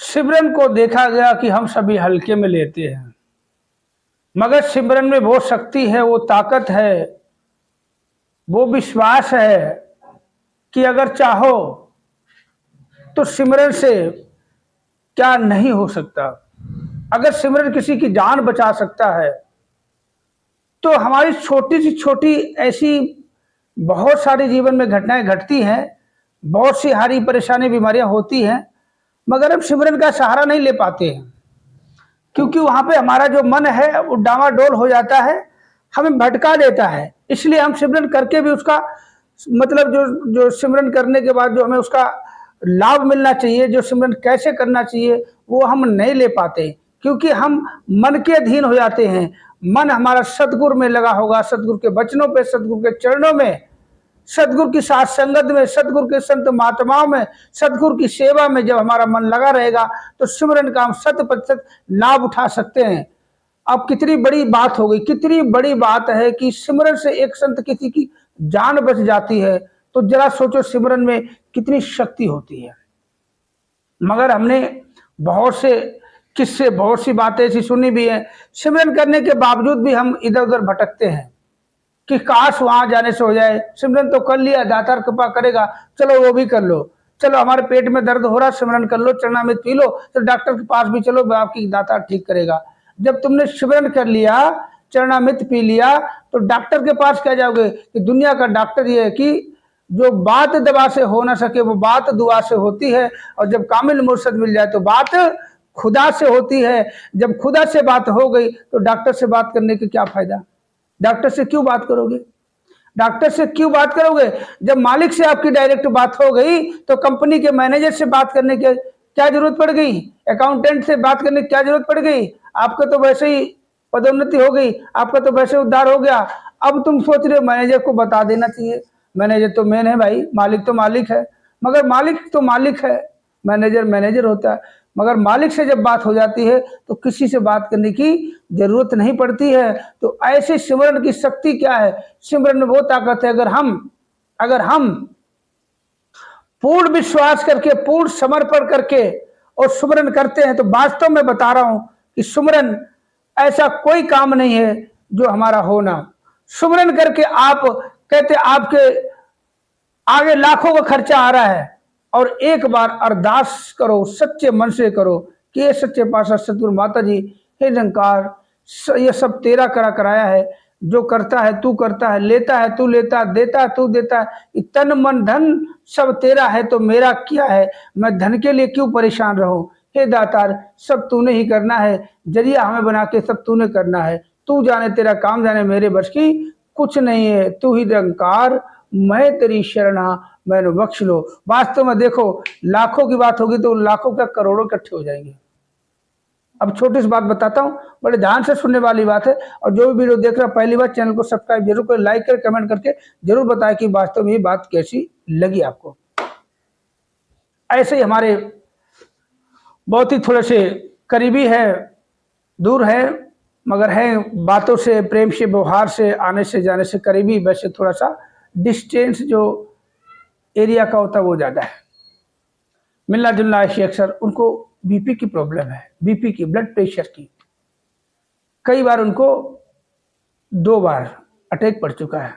सिमरन को देखा गया कि हम सभी हल्के में लेते हैं, मगर सिमरन में वो शक्ति है, वो ताकत है, वो विश्वास है कि अगर चाहो तो सिमरन से क्या नहीं हो सकता। अगर सिमरन किसी की जान बचा सकता है तो हमारी छोटी सी छोटी ऐसी बहुत सारी जीवन में घटनाएं घटती हैं, बहुत सी हारी परेशानी बीमारियां होती हैं, मगर हम सिमरन का सहारा नहीं ले पाते हैं क्योंकि वहां पे हमारा जो मन है वो डामाडोल हो जाता है, हमें भटका देता है। इसलिए हम सिमरन करके भी उसका मतलब जो सिमरन करने के बाद जो हमें उसका लाभ मिलना चाहिए, जो सिमरन कैसे करना चाहिए, वो हम नहीं ले पाते क्योंकि हम मन के अधीन हो जाते हैं। मन हमारा सतगुरु में लगा होगा, सतगुरु के वचनों पे, सतगुरु के चरणों में, सतगुरु की साथ संगत में, सतगुरु के संत महात्माओं में, सतगुरु की सेवा में जब हमारा मन लगा रहेगा तो सिमरन का हम 100% लाभ उठा सकते हैं। अब कितनी बड़ी बात हो गई, कितनी बड़ी बात है कि सिमरन से एक संत किसी की जान बच जाती है, तो जरा सोचो सिमरन में कितनी शक्ति होती है। मगर हमने बहुत से किस्से, बहुत सी बातें ऐसी सुनी भी है, सिमरन करने के बावजूद भी हम इधर उधर भटकते हैं कि काश वहां जाने से हो जाए। सिमरन तो कर लिया, दातार कृपा करेगा, चलो वो भी कर लो, चलो हमारे पेट में दर्द हो रहा, सिमरन कर लो, चरणामृत पी लो, तो डॉक्टर के पास भी चलो, आपकी दातार ठीक करेगा। जब तुमने सिमरन कर लिया, चरणामृत पी लिया, तो डॉक्टर के पास क्या जाओगे? कि दुनिया का डॉक्टर ये है कि जो बात दवा से हो ना सके वो बात दुआ से होती है, और जब कामिल मुर्शद मिल जाए तो बात खुदा से होती है। जब खुदा से बात हो गई तो डॉक्टर से बात करने के क्या फायदा? डॉक्टर से क्यों बात करोगे? डॉक्टर से क्यों बात करोगे? जब मालिक से आपकी डायरेक्ट बात हो गई तो कंपनी के मैनेजर से बात करने की क्या जरूरत पड़ गई? अकाउंटेंट से बात करने की क्या जरूरत पड़ गई? आपका तो वैसे ही पदोन्नति हो गई, आपका तो वैसे उद्धार हो गया। अब तुम सोच रहे हो मैनेजर को बता देना चाहिए। मैनेजर तो मेन है भाई, मालिक तो मालिक है, मगर मालिक तो मालिक है, मैनेजर मैनेजर होता है। मगर मालिक से जब बात हो जाती है तो किसी से बात करने की जरूरत नहीं पड़ती है। तो ऐसे सिमरन की शक्ति क्या है? सिमरन में वो ताकत है, अगर हम पूर्ण विश्वास करके, पूर्ण समर्पण करके और सुमरन करते हैं तो वास्तव में बता रहा हूं कि सुमरन ऐसा कोई काम नहीं है जो हमारा होना। सुमरन करके आप कहते आपके आगे लाखों का खर्चा आ रहा है और एक बार अरदास करो, सच्चे मन से करो कि ये सच्चे पातशाह सतगुरु माता जी, हे निरंकार, ये सब तेरा कराया है, जो करता है तू करता है, लेता है तू लेता है, देता है तू देता है, तन मन धन सब तेरा है तो मेरा क्या है, मैं धन के लिए क्यों परेशान रहूं। हे दातार, सब तूने ही करना है, जरिया हमें बना के सब तूने करना है, तू जाने तेरा काम जाने, मेरे बस की कुछ नहीं है, तू ही निरंकार, मैं तेरी शरणा, मैंने बख्श लो। वास्तव में देखो, लाखों की बात होगी तो लाखों क्या करोड़ों इकट्ठे हो जाएंगे। अब छोटी सी बात बताता हूँ, बड़े ध्यान से सुनने वाली बात है, और जो भी वीडियो देख रहा है पहली बार चैनल को सब्सक्राइब जरूर करें, लाइक करें, कमेंट करके जरूर बताएं कि वास्तव में ये बात कैसी लगी आपको। ऐसे ही हमारे बहुत ही थोड़े से करीबी है, दूर है, मगर है बातों से, प्रेम से, व्यवहार से, आने से जाने से करीबी, वैसे थोड़ा सा डिस्टेंस जो एरिया का होता है वो ज़्यादा है। मिलना जुलना ऐसे अक्सर उनको बीपी की प्रॉब्लम है, बीपी की, ब्लड प्रेशर की। कई बार उनको 2 बार अटैक पड़ चुका है।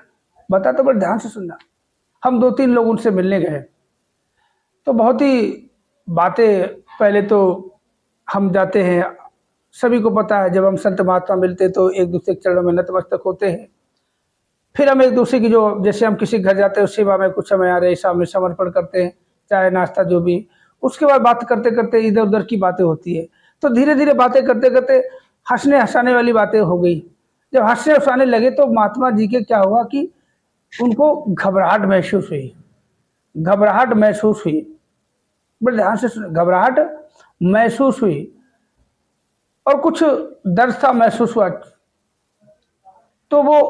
बता तो बड़े ध्यान से सुनना। हम 2-3 लोग उनसे मिलने गए तो बहुत ही बातें, पहले तो हम जाते हैं, सभी को पता है जब हम संत महात्मा मिलते तो एक दूसरे के चरणों में नतमस्तक होते हैं। फिर हम एक दूसरे की जो, जैसे हम किसी घर जाते हैं उस सेवा में कुछ समय आ रहे सामने समर्पण करते हैं, चाय नाश्ता जो भी। उसके बाद बात करते करते इधर उधर की बातें होती है, तो धीरे धीरे बातें करते करते हंसने हंसाने वाली बातें हो गई। जब हंसने हंसाने लगे तो महात्मा जी के क्या हुआ कि उनको घबराहट महसूस हुई, घबराहट महसूस हुई, बड़े ध्यान से सुने, घबराहट महसूस हुई और कुछ दर्द सा महसूस हुआ। तो वो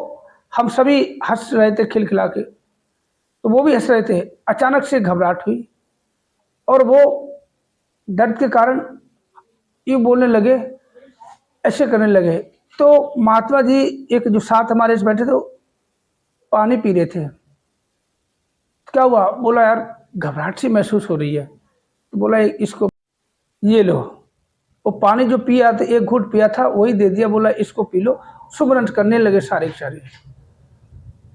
हम सभी हंस रहे थे खिलखिला के, तो वो भी हंस रहे थे। अचानक से घबराहट हुई और वो दर्द के कारण यूँ बोलने लगे, ऐसे करने लगे। तो महात्मा जी एक जो साथ हमारे से बैठे थे पानी पी रहे थे। क्या हुआ? बोला यार घबराहट सी महसूस हो रही है। तो बोला इसको ये लो। वो पानी जो पिया था, एक घूंट पिया था, वही दे दिया, बोला इसको पी लो। सुमरन करने लगे सारे के सारे।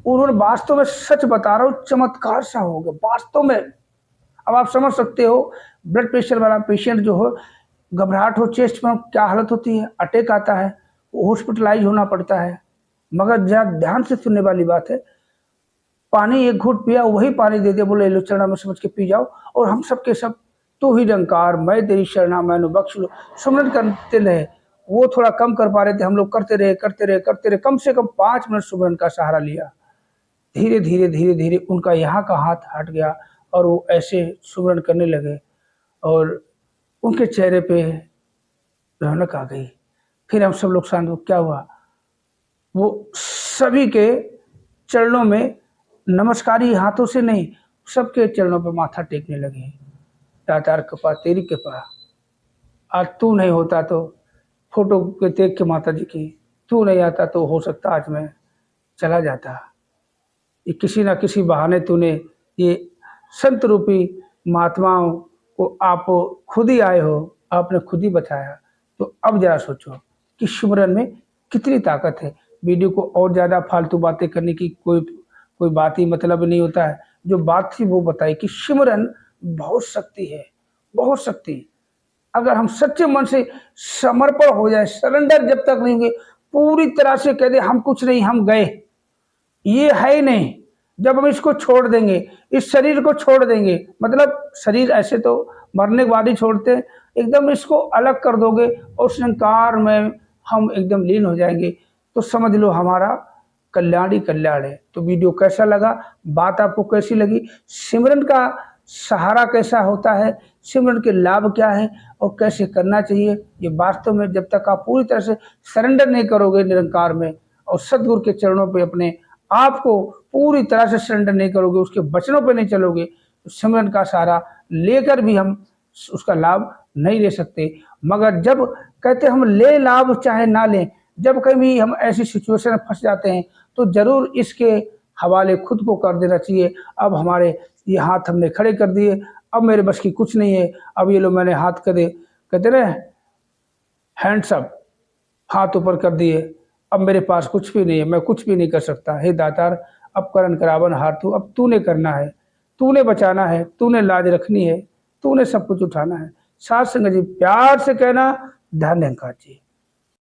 उन्होंने, वास्तव में सच बता रहा हूँ, चमत्कार सा हो गया वास्तव में। अब आप समझ सकते हो, ब्लड प्रेशर वाला पेशेंट जो हो, घबराहट हो चेस्ट में, क्या हालत होती है, अटैक आता है, हॉस्पिटलाइज होना पड़ता है। मगर जरा ध्यान से सुनने वाली बात है, पानी एक घूंट पिया, वही पानी दे दिया, बोले लो चरणा में समझ के पी जाओ। और हम सब के सब, तू ही निरंकार, मैं तेरी शरणा, मैंने बख्श लो, सुमरन करते रहे। वो थोड़ा कम कर पा रहे थे, हम लोग करते रहे करते रहे करते रहे, कम से कम 5 मिनट सुमरन का सहारा लिया। धीरे धीरे धीरे धीरे उनका यहाँ का हाथ हट गया और वो ऐसे सुमरन करने लगे और उनके चेहरे पे रौनक आ गई। फिर हम सब लोग शांत, क्या हुआ, वो सभी के चरणों में नमस्कारी, हाथों से नहीं, सबके चरणों पे माथा टेकने लगे। दातार कृपा, तेरी कृपा, आज तू नहीं होता तो, फोटो के देख के माता जी की, तू नहीं आता तो हो सकता आज मैं चला जाता। ये किसी ना किसी बहाने तूने ये संत रूपी महात्माओं को आप खुद ही आए हो, आपने खुद ही बचाया। तो अब जरा सोचो कि सुमरन में कितनी ताकत है। वीडियो को और ज़्यादा फालतू बातें करने की कोई बात ही मतलब नहीं होता है। जो बात थी वो बताई कि सिमरन बहुत शक्ति है, बहुत शक्ति। अगर हम सच्चे मन से समर्पण हो जाए, सरेंडर जब तक नहीं होंगे, पूरी तरह से कह दे हम कुछ नहीं, हम गए, ये है ही नहीं। जब हम इसको छोड़ देंगे, इस शरीर को छोड़ देंगे, मतलब शरीर ऐसे तो मरने के बाद ही छोड़ते हैं, एकदम इसको अलग कर दोगे और उस निरंकार में हम एकदम लीन हो जाएंगे, तो समझ लो हमारा कल्याण ही कल्याण है। तो वीडियो कैसा लगा, बात आपको कैसी लगी, सिमरन का सहारा कैसा होता है, सिमरन के लाभ क्या है और कैसे करना चाहिए, ये वास्तव में जब तक आप पूरी तरह से सरेंडर नहीं करोगे निरंकार में और सदगुरु के चरणों पे अपने आपको पूरी तरह से सरेंडर नहीं करोगे, उसके वचनों पे नहीं चलोगे, तो सिमरन का सहारा लेकर भी हम उसका लाभ नहीं ले सकते। मगर जब कहते हम ले लाभ चाहे ना लें, जब कभी हम ऐसी सिचुएशन में फंस जाते हैं तो जरूर इसके हवाले खुद को कर देना चाहिए। अब हमारे ये हाथ हमने खड़े कर दिए, अब मेरे बस की कुछ नहीं है, अब ये लो मैंने हाथ कर दे, कहते ना हैंड्स अप, हाथ ऊपर कर दिए, अब मेरे पास कुछ भी नहीं है, मैं कुछ भी नहीं कर सकता। हे दातार, अब करन करावन हार तू, अब तूने करना है, तूने बचाना है, तूने लाज रखनी है, तूने सब कुछ उठाना है। साथ संगत जी प्यार से कहना, धन्यवाद जी।